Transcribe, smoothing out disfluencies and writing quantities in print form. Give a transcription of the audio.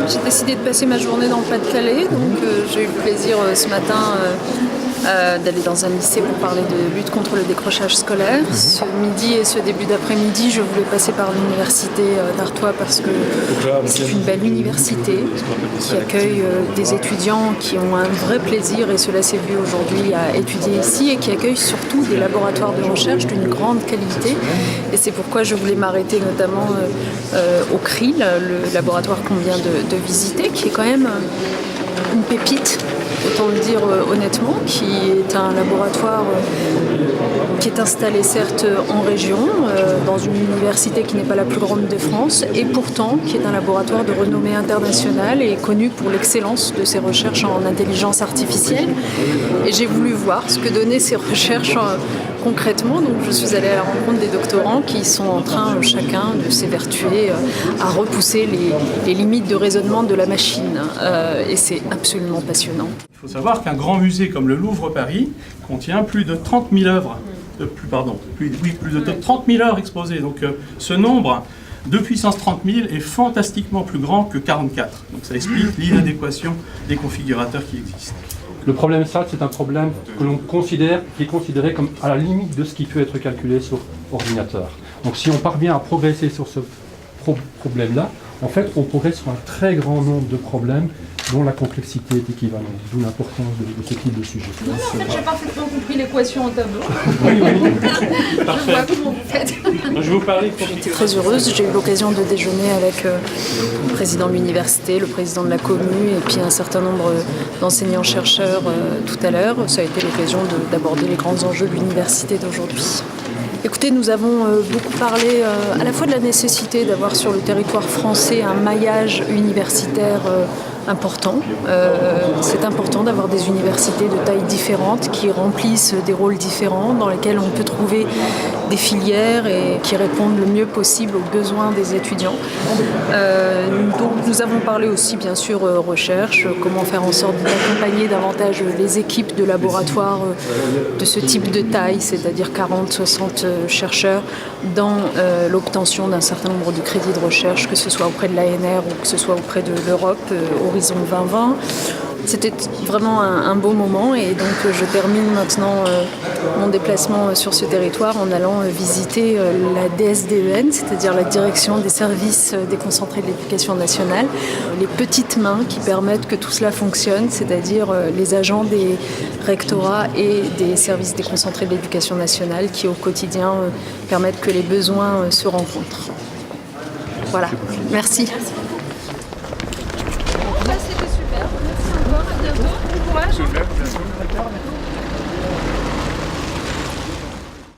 J'ai décidé de passer ma journée dans le Pas-de-Calais, donc j'ai eu le plaisir ce matin d'aller dans un lycée pour parler de lutte contre le décrochage scolaire. Ce midi et ce début d'après-midi, je voulais passer par l'université d'Artois parce que c'est une belle université qui accueille des étudiants qui ont un vrai plaisir, et cela s'est vu aujourd'hui, à étudier ici, et qui accueille surtout des laboratoires de recherche d'une grande qualité. Et c'est pourquoi je voulais m'arrêter notamment au CRIL, le laboratoire qu'on vient de visiter, qui est quand même une pépite, autant le dire honnêtement, qui est un laboratoire qui est installé certes en région, dans une université qui n'est pas la plus grande de France, et pourtant qui est un laboratoire de renommée internationale et connu pour l'excellence de ses recherches en intelligence artificielle. Et j'ai voulu voir ce que donnaient ces recherches concrètement, donc je suis allée à la rencontre des doctorants qui sont en train chacun de s'évertuer à repousser les limites de raisonnement de la machine, et c'est absolument passionnant. Il faut savoir qu'un grand musée comme le Louvre Paris contient plus de 30 000 œuvres, plus de 30 000 œuvres exposées. Donc ce nombre de puissance 30 000 est fantastiquement plus grand que 44. Donc ça explique l'inadéquation des configurateurs qui existent. Le problème SAT, c'est un problème que l'on considère, qui est considéré comme à la limite de ce qui peut être calculé sur ordinateur. Donc si on parvient à progresser sur ce problème-là, en fait, on progresse sur un très grand nombre de problèmes dont la complexité est équivalente, d'où l'importance de ce type de sujet. Non, en fait, j'ai parfaitement compris l'équation en tableau. Oui. Parfait. Je vois comment vous faites. Je vais vous parler. J'étais très heureuse, j'ai eu l'occasion de déjeuner avec le président de l'université, le président de la commune, et puis un certain nombre d'enseignants-chercheurs tout à l'heure. Ça a été l'occasion d'aborder les grands enjeux de l'université d'aujourd'hui. Écoutez, nous avons beaucoup parlé à la fois de la nécessité d'avoir sur le territoire français un maillage universitaire important. C'est important d'avoir des universités de tailles différentes qui remplissent des rôles différents, dans lesquels on peut trouver des filières et qui répondent le mieux possible aux besoins des étudiants. Donc nous avons parlé aussi bien sûr recherche, comment faire en sorte d'accompagner davantage les équipes de laboratoires de ce type de taille, c'est-à-dire 40-60 chercheurs, dans l'obtention d'un certain nombre de crédits de recherche, que ce soit auprès de l'ANR ou que ce soit auprès de l'Europe, Horizon 2020. C'était vraiment un beau moment, et donc je termine maintenant mon déplacement sur ce territoire en allant visiter la DSDEN, c'est-à-dire la Direction des services déconcentrés de l'éducation nationale, les petites mains qui permettent que tout cela fonctionne, c'est-à-dire les agents des rectorats et des services déconcentrés de l'éducation nationale qui au quotidien permettent que les besoins se rencontrent. Voilà, merci.